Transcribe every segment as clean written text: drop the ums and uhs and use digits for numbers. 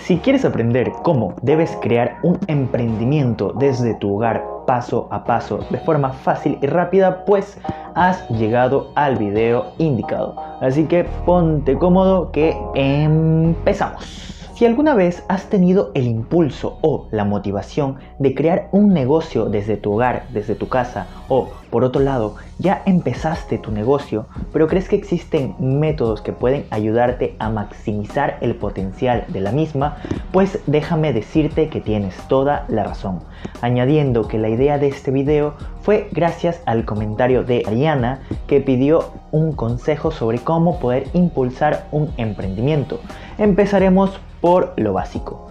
Si quieres aprender cómo debes crear un emprendimiento desde tu hogar paso a paso de forma fácil y rápida, pues has llegado al video indicado. Así que ponte cómodo que empezamos. Si alguna vez has tenido el impulso o la motivación de crear un negocio desde tu hogar, desde tu casa, o por otro lado, ya empezaste tu negocio, pero crees que existen métodos que pueden ayudarte a maximizar el potencial de la misma, pues déjame decirte que tienes toda la razón. Añadiendo que la idea de este video fue gracias al comentario de Ariana, que pidió un consejo sobre cómo poder impulsar un emprendimiento. Empezaremos por lo básico.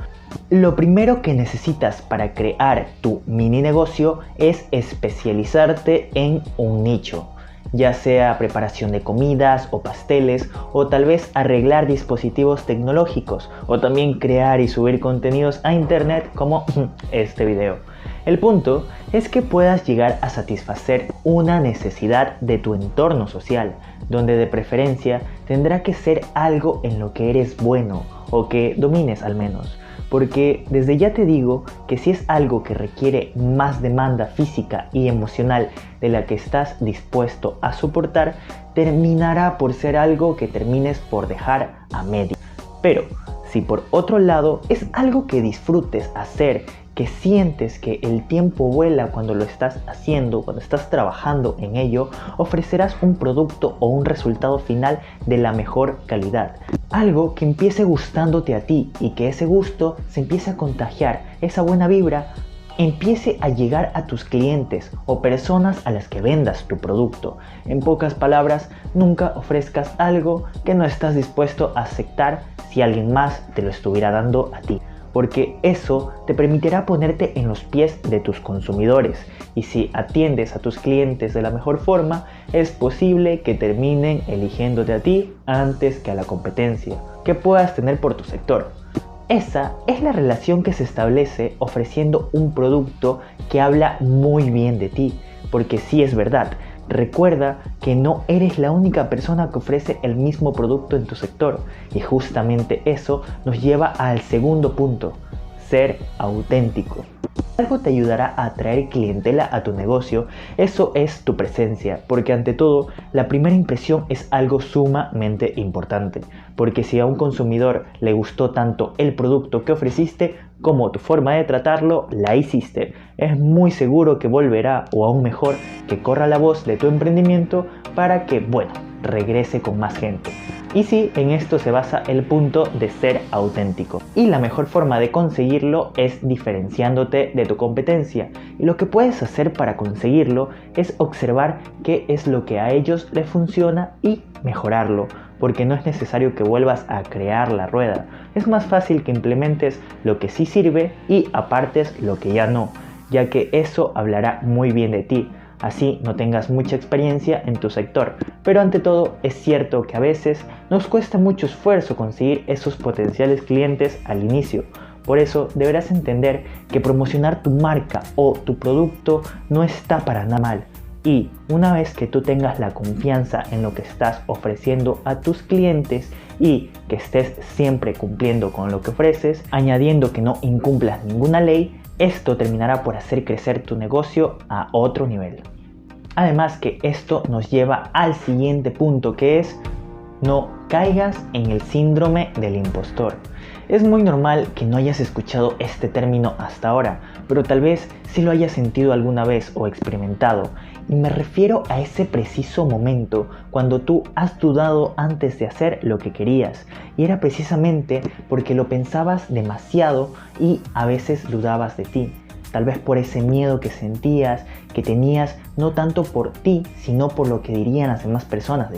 Lo primero que necesitas para crear tu mini negocio es especializarte en un nicho, ya sea preparación de comidas o pasteles, o tal vez arreglar dispositivos tecnológicos, o también crear y subir contenidos a internet como este video. El punto es que puedas llegar a satisfacer una necesidad de tu entorno social, donde de preferencia tendrá que ser algo en lo que eres bueno o que domines al menos. Porque desde ya te digo que si es algo que requiere más demanda física y emocional de la que estás dispuesto a soportar, terminará por ser algo que termines por dejar a medio. Pero si por otro lado es algo que disfrutes hacer, que sientes que el tiempo vuela cuando lo estás haciendo, cuando estás trabajando en ello, ofrecerás un producto o un resultado final de la mejor calidad. Algo que empiece gustándote a ti y que ese gusto se empiece a contagiar, esa buena vibra empiece a llegar a tus clientes o personas a las que vendas tu producto. En pocas palabras, nunca ofrezcas algo que no estás dispuesto a aceptar si alguien más te lo estuviera dando a ti, porque eso te permitirá ponerte en los pies de tus consumidores, y si atiendes a tus clientes de la mejor forma, es posible que terminen eligiéndote a ti antes que a la competencia que puedas tener por tu sector. Esa es la relación que se establece ofreciendo un producto que habla muy bien de ti, porque sí es verdad. Recuerda que no eres la única persona que ofrece el mismo producto en tu sector, y justamente eso nos lleva al segundo punto: ser auténtico. Algo te ayudará a atraer clientela a tu negocio, eso es tu presencia, porque ante todo, la primera impresión es algo sumamente importante, porque si a un consumidor le gustó tanto el producto que ofreciste como tu forma de tratarlo, la hiciste, es muy seguro que volverá, o aún mejor, que corra la voz de tu emprendimiento para que, regrese con más gente. Y sí, en esto se basa el punto de ser auténtico. Y la mejor forma de conseguirlo es diferenciándote de tu competencia. Y lo que puedes hacer para conseguirlo es observar qué es lo que a ellos les funciona y mejorarlo. Porque no es necesario que vuelvas a crear la rueda. Es más fácil que implementes lo que sí sirve y apartes lo que ya no, ya que eso hablará muy bien de ti. Así no tengas mucha experiencia en tu sector. Pero ante todo, es cierto que a veces nos cuesta mucho esfuerzo conseguir esos potenciales clientes al inicio. Por eso deberás entender que promocionar tu marca o tu producto no está para nada mal. Y una vez que tú tengas la confianza en lo que estás ofreciendo a tus clientes y que estés siempre cumpliendo con lo que ofreces, añadiendo que no incumplas ninguna ley, esto terminará por hacer crecer tu negocio a otro nivel. Además que esto nos lleva al siguiente punto, que es: no caigas en el síndrome del impostor. Es muy normal que no hayas escuchado este término hasta ahora, pero tal vez sí lo hayas sentido alguna vez o experimentado. Y me refiero a ese preciso momento cuando tú has dudado antes de hacer lo que querías. Y era precisamente porque lo pensabas demasiado y a veces dudabas de ti. Tal vez por ese miedo que sentías, que tenías, no tanto por ti, sino por lo que dirían las demás personas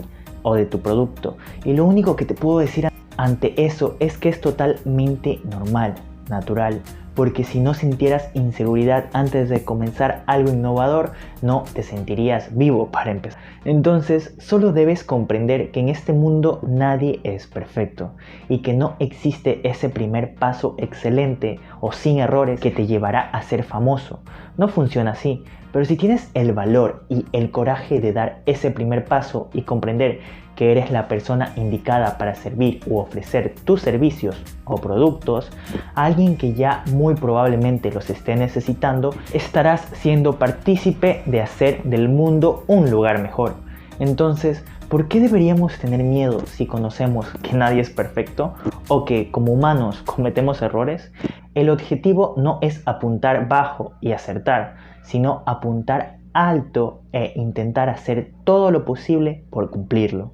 o de tu producto. Y lo único que te puedo decir ante eso es que es totalmente normal, natural, porque si no sintieras inseguridad antes de comenzar algo innovador, no te sentirías vivo para empezar. Entonces, solo debes comprender que en este mundo nadie es perfecto y que no existe ese primer paso excelente o sin errores que te llevará a ser famoso. No funciona así, pero si tienes el valor y el coraje de dar ese primer paso y comprender que eres la persona indicada para servir u ofrecer tus servicios o productos a alguien que ya muy probablemente los esté necesitando, estarás siendo partícipe de hacer del mundo un lugar mejor. Entonces, ¿por qué deberíamos tener miedo si conocemos que nadie es perfecto o que como humanos cometemos errores? El objetivo no es apuntar bajo y acertar, sino apuntar alto e intentar hacer todo lo posible por cumplirlo.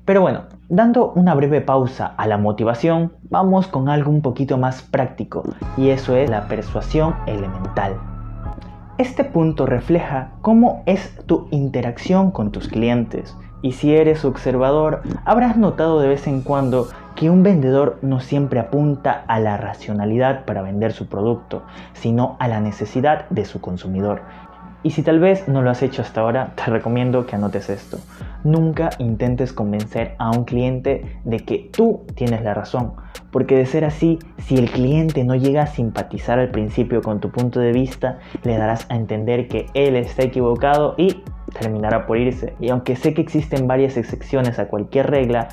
Pero bueno, dando una breve pausa a la motivación, vamos con algo un poquito más práctico, y eso es la persuasión elemental. Este punto refleja cómo es tu interacción con tus clientes, y si eres observador, habrás notado de vez en cuando que un vendedor no siempre apunta a la racionalidad para vender su producto, sino a la necesidad de su consumidor. Y si tal vez no lo has hecho hasta ahora, te recomiendo que anotes esto. Nunca intentes convencer a un cliente de que tú tienes la razón, porque de ser así, si el cliente no llega a simpatizar al principio con tu punto de vista, le darás a entender que él está equivocado y terminará por irse. Y aunque sé que existen varias excepciones a cualquier regla,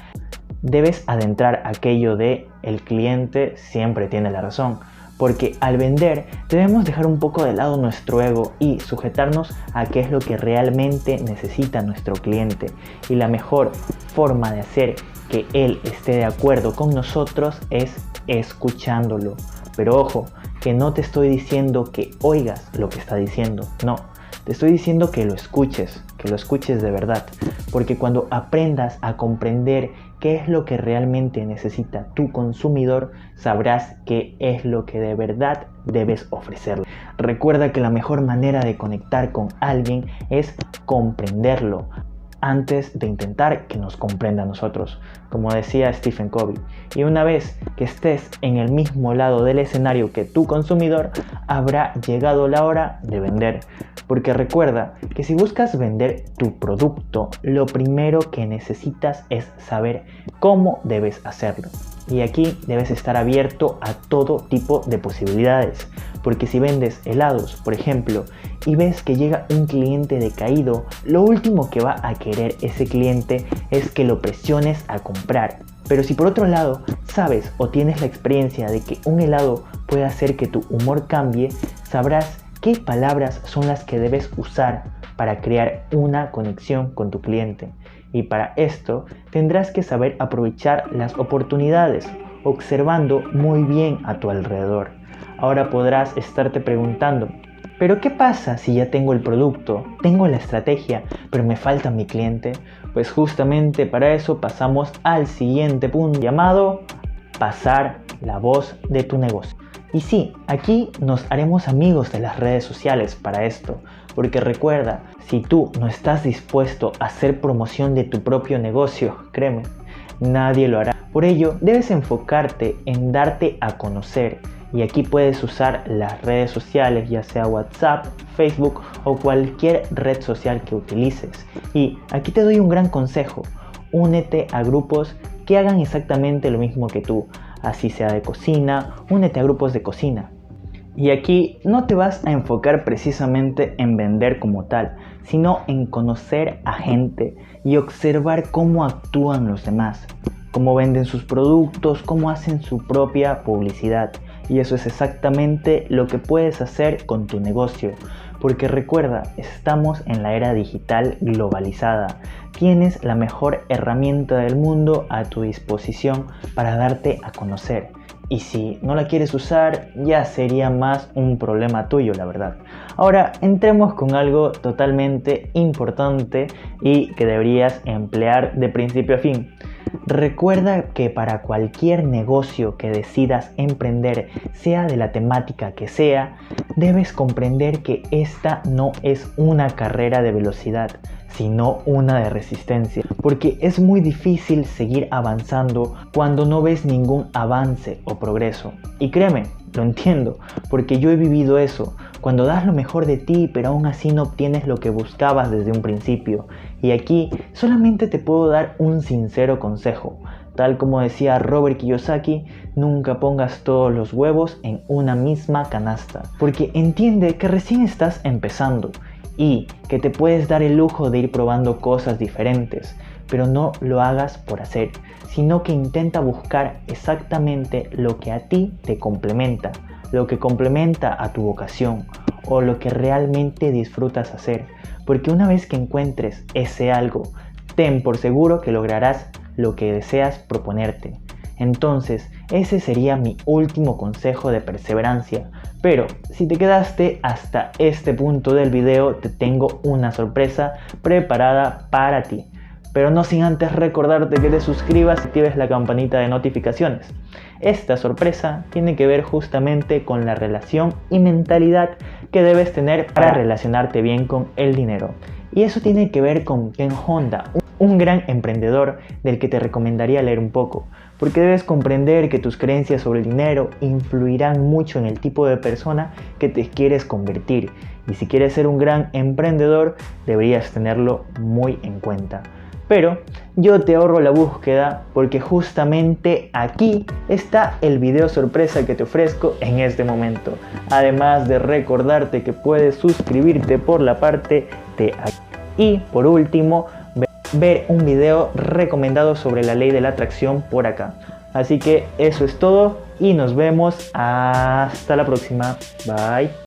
debes adentrar aquello de el cliente siempre tiene la razón. Porque al vender debemos dejar un poco de lado nuestro ego y sujetarnos a qué es lo que realmente necesita nuestro cliente. Y la mejor forma de hacer que él esté de acuerdo con nosotros es escuchándolo. Pero ojo, que no te estoy diciendo que oigas lo que está diciendo, no. Te estoy diciendo que lo escuches de verdad. Porque cuando aprendas a comprender qué es lo que realmente necesita tu consumidor, sabrás qué es lo que de verdad debes ofrecerle. Recuerda que la mejor manera de conectar con alguien es comprenderlo antes de intentar que nos comprenda a nosotros, como decía Stephen Covey. Y una vez que estés en el mismo lado del escenario que tu consumidor, habrá llegado la hora de vender. Porque recuerda que si buscas vender tu producto, lo primero que necesitas es saber cómo debes hacerlo. Y aquí debes estar abierto a todo tipo de posibilidades. Porque si vendes helados, por ejemplo, y ves que llega un cliente decaído, lo último que va a querer ese cliente es que lo presiones a comprar. Pero si por otro lado sabes o tienes la experiencia de que un helado puede hacer que tu humor cambie, sabrás qué palabras son las que debes usar para crear una conexión con tu cliente. Y para esto tendrás que saber aprovechar las oportunidades, observando muy bien a tu alrededor. Ahora podrás estarte preguntando, ¿pero qué pasa si ya tengo el producto, tengo la estrategia, pero me falta mi cliente? Pues justamente para eso pasamos al siguiente punto llamado pasar la voz de tu negocio. Y sí, aquí nos haremos amigos de las redes sociales para esto, porque recuerda, si tú no estás dispuesto a hacer promoción de tu propio negocio, créeme, nadie lo hará. Por ello, debes enfocarte en darte a conocer. Y aquí puedes usar las redes sociales, ya sea WhatsApp, Facebook o cualquier red social que utilices. Y aquí te doy un gran consejo: únete a grupos que hagan exactamente lo mismo que tú. Así sea de cocina, únete a grupos de cocina. Y aquí no te vas a enfocar precisamente en vender como tal, sino en conocer a gente y observar cómo actúan los demás, cómo venden sus productos, cómo hacen su propia publicidad. Y eso es exactamente lo que puedes hacer con tu negocio. Porque recuerda, estamos en la era digital globalizada. Tienes la mejor herramienta del mundo a tu disposición para darte a conocer. Y si no la quieres usar, ya sería más un problema tuyo, la verdad. Ahora, entremos con algo totalmente importante y que deberías emplear de principio a fin. Recuerda que para cualquier negocio que decidas emprender, sea de la temática que sea, debes comprender que esta no es una carrera de velocidad, sino una de resistencia. Porque es muy difícil seguir avanzando cuando no ves ningún avance o progreso. Y créeme, lo entiendo, porque yo he vivido eso. Cuando das lo mejor de ti, pero aún así no obtienes lo que buscabas desde un principio. Y aquí solamente te puedo dar un sincero consejo. Tal como decía Robert Kiyosaki, nunca pongas todos los huevos en una misma canasta. Porque entiende que recién estás empezando y que te puedes dar el lujo de ir probando cosas diferentes. pero no lo hagas por hacer, sino que intenta buscar exactamente lo que a ti te complementa, lo que complementa a tu vocación o lo que realmente disfrutas hacer, porque una vez que encuentres ese algo, ten por seguro que lograrás lo que deseas proponerte. Entonces, ese sería mi último consejo de perseverancia. Pero si te quedaste hasta este punto del video, te tengo una sorpresa preparada para ti. Pero no sin antes recordarte que te suscribas y actives la campanita de notificaciones. Esta sorpresa tiene que ver justamente con la relación y mentalidad que debes tener para relacionarte bien con el dinero. Y eso tiene que ver con Ken Honda, un gran emprendedor del que te recomendaría leer un poco, porque debes comprender que tus creencias sobre el dinero influirán mucho en el tipo de persona que te quieres convertir. Y si quieres ser un gran emprendedor, deberías tenerlo muy en cuenta. Pero yo te ahorro la búsqueda porque justamente aquí está el video sorpresa que te ofrezco en este momento. Además de recordarte que puedes suscribirte por la parte de aquí. Y por último, ver un video recomendado sobre la ley de la atracción por acá. Así que eso es todo y nos vemos hasta la próxima. Bye.